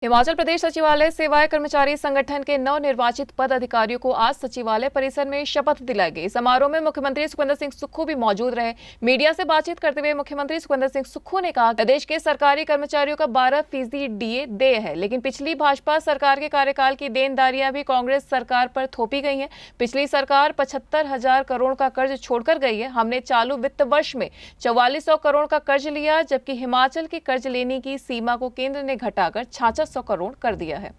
हिमाचल प्रदेश सचिवालय सेवाएं कर्मचारी संगठन के नवनिर्वाचित पद अधिकारियों को आज सचिवालय परिसर में शपथ दिलाई गई। समारोह में मुख्यमंत्री सुखविंदर सिंह सुक्खू भी मौजूद रहे। मीडिया से बातचीत करते हुए मुख्यमंत्री सुखविंदर सिंह सुक्खू ने कहा, प्रदेश के सरकारी कर्मचारियों का 12% डीए देय है, लेकिन पिछली भाजपा सरकार के कार्यकाल की देनदारियां भी कांग्रेस सरकार पर थोपी गई है। पिछली सरकार 75,000 करोड़ का कर्ज छोड़कर गई है। हमने चालू वित्त वर्ष में 4400 करोड़ का कर्ज लिया, जबकि हिमाचल के कर्ज लेने की सीमा को केंद्र ने घटाकर 6600 करोड़ कर दिया है।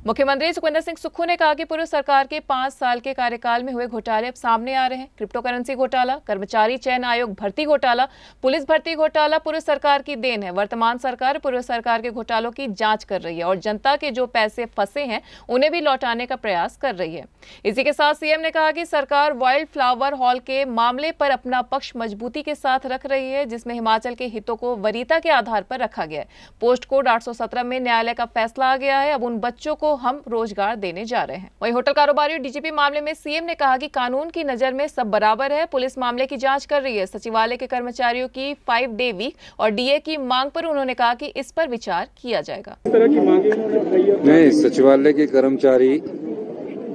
मुख्यमंत्री सुखविंदर सिंह सुक्खू ने कहा कि पूर्व सरकार के 5 साल के कार्यकाल में हुए घोटाले अब सामने आ रहे हैं। क्रिप्टो करेंसी घोटाला, कर्मचारी चयन आयोग भर्ती घोटाला, पुलिस भर्ती घोटाला पूर्व सरकार की देन है। वर्तमान सरकार पूर्व सरकार के घोटालों की जांच कर रही है और जनता के जो पैसे फंसे हैं उन्हें भी लौटाने का प्रयास कर रही है। इसी के साथ सीएम ने कहा कि सरकार वाइल्ड फ्लावर हॉल के मामले पर अपना पक्ष मजबूती के साथ रख रही है, जिसमें हिमाचल के हितों को वरीयता के आधार पर रखा गया है। पोस्ट कोड 817 में न्यायालय का फैसला आ गया है। अब उन बच्चों को हम रोजगार देने जा रहे हैं। वहीं होटल कारोबारी और डीजीपी मामले में सीएम ने कहा कि कानून की नजर में सब बराबर है। पुलिस मामले की जांच कर रही है। सचिवालय के कर्मचारियों की 5 डे वीक और डीए की मांग पर उन्होंने कहा कि इस पर विचार किया जाएगा। नहीं, सचिवालय के कर्मचारी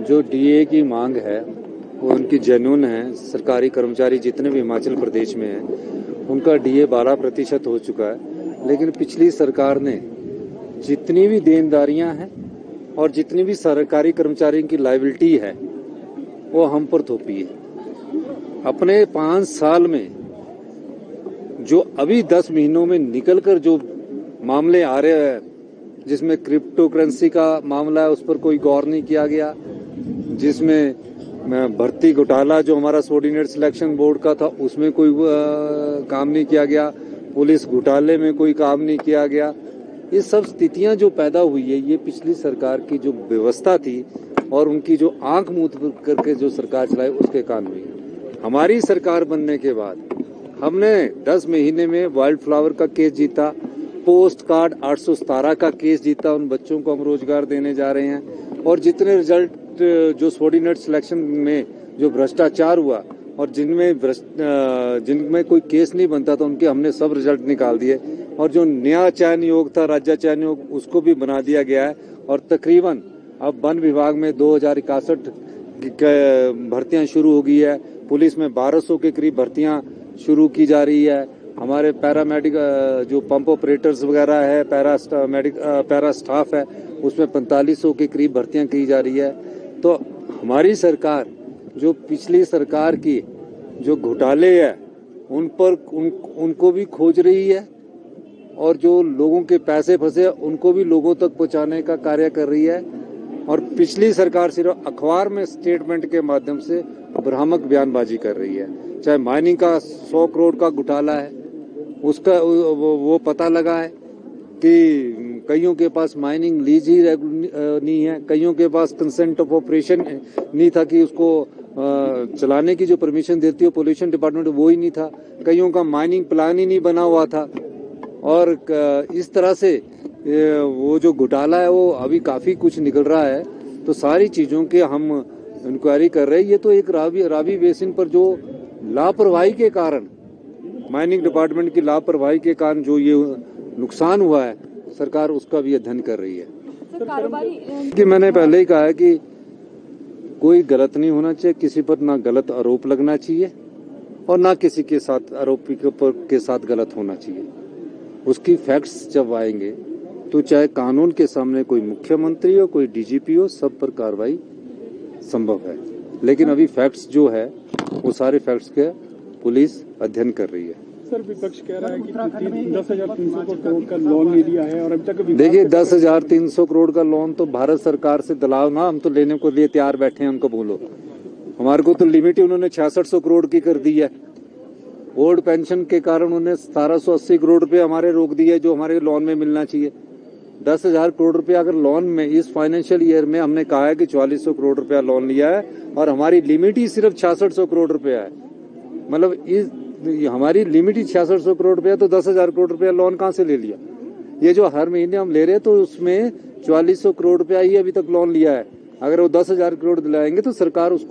जो डीए की मांग है वो उनकी जेन्युइन है। सरकारी कर्मचारी जितने भी हिमाचल प्रदेश में हैं उनका डीए 12% हो चुका है, लेकिन पिछली सरकार ने जितनी भी देनदारियां हैं और जितनी भी सरकारी कर्मचारियों की लायबिलिटी है वो हम पर थोपी है। अपने 5 साल में जो अभी 10 महीनों में निकलकर जो मामले आ रहे हैं, जिसमें क्रिप्टो करेंसी का मामला है उस पर कोई गौर नहीं किया गया, जिसमें भर्ती घोटाला जो हमारा सबऑर्डिनेट सिलेक्शन बोर्ड का था उसमें कोई काम नहीं किया गया, पुलिस घोटाले में कोई काम नहीं किया गया। ये सब स्थितियां जो पैदा हुई है ये पिछली सरकार की जो व्यवस्था थी और उनकी जो आंख मूंद करके जो सरकार चलाई उसके कारण हुई है। हमारी सरकार बनने के बाद हमने 10 महीने में वाइल्ड फ्लावर का केस जीता, पोस्ट कार्ड 817 का केस जीता। उन बच्चों को हम रोजगार देने जा रहे हैं और जितने रिजल्ट जो सबऑर्डिनेट सिलेक्शन में जो भ्रष्टाचार हुआ और जिनमें कोई केस नहीं बनता था उनके हमने सब रिजल्ट निकाल दिए और जो नया चयन योग था, राज्य चयन योग, उसको भी बना दिया गया है और तकरीबन अब वन विभाग में 2061 भर्तियां शुरू हो गई है। पुलिस में 1200 के करीब भर्तियां शुरू की जा रही है। हमारे पैरामेडिक जो पंप ऑपरेटर्स वगैरह है, पैरा स्टाफ है, उसमें 4500 के करीब भर्तियां की जा रही है। तो हमारी सरकार जो पिछली सरकार की जो घोटाले है उनको भी खोज रही है और जो लोगों के पैसे फंसे उनको भी लोगों तक पहुंचाने का कार्य कर रही है। और पिछली सरकार सिर्फ अखबार में स्टेटमेंट के माध्यम से भ्रामक बयानबाजी कर रही है। चाहे माइनिंग का 100 करोड़ का घोटाला है, उसका वो पता लगा है कि कईयों के पास माइनिंग लीज ही नहीं है, कईयों के पास कंसेंट ऑफ ऑपरेशन नहीं था कि उसको चलाने की जो परमिशन देती है पोल्यूशन डिपार्टमेंट वो ही नहीं था, कईयों का माइनिंग प्लान ही नहीं बना हुआ था। और इस तरह से वो जो घोटाला है वो अभी काफी कुछ निकल रहा है। तो सारी चीजों के हम इंक्वायरी कर रहे हैं। ये तो एक रावी बेसिन पर जो लापरवाही के कारण, माइनिंग डिपार्टमेंट की लापरवाही के कारण जो ये नुकसान हुआ है, सरकार उसका भी अध्ययन कर रही है। कि मैंने पहले ही कहा है कि कोई गलत नहीं होना चाहिए, किसी पर ना गलत आरोप लगना चाहिए और ना किसी के साथ आरोपी के साथ गलत होना चाहिए। उसकी फैक्ट्स जब आएंगे तो चाहे कानून के सामने कोई मुख्यमंत्री हो, कोई डीजीपी हो, सब पर कार्रवाई संभव है। लेकिन अभी फैक्ट्स जो है वो सारे फैक्ट्स के पुलिस अध्ययन कर रही है। सर, विपक्ष कह रहा है कि 10,300 करोड़ का लोन ले लिया है और अभी तक देखिए 10,300 करोड़ का लोन तो भारत सरकार से दिलाओ ना, हम तो लेने को लिए तैयार बैठे हैं। उनको बोलो, हमारे को तो लिमिट ही उन्होंने 6600 करोड़ की कर दी है। ओल्ड पेंशन के कारण उन्होंने 1780 करोड़ रुपए हमारे रोक दिए जो हमारे लोन में मिलना चाहिए। 10,000 करोड़ रुपया अगर लोन में इस फाइनेंशियल ईयर में हमने कहा है कि 4400 करोड़ रुपया लोन लिया है और हमारी लिमिट ही सिर्फ 6600 करोड़ रुपया है। मतलब हमारी लिमिट ही 6600 करोड़ रुपया, तो 10,000 करोड़ रुपया लोन कहाँ से ले लिया? ये जो हर महीने हम ले रहे हैं तो उसमें 4400 करोड़ रुपया ही अभी तक लोन लिया है। अगर वो 10,000 करोड़ दिलाएंगे तो सरकार उसको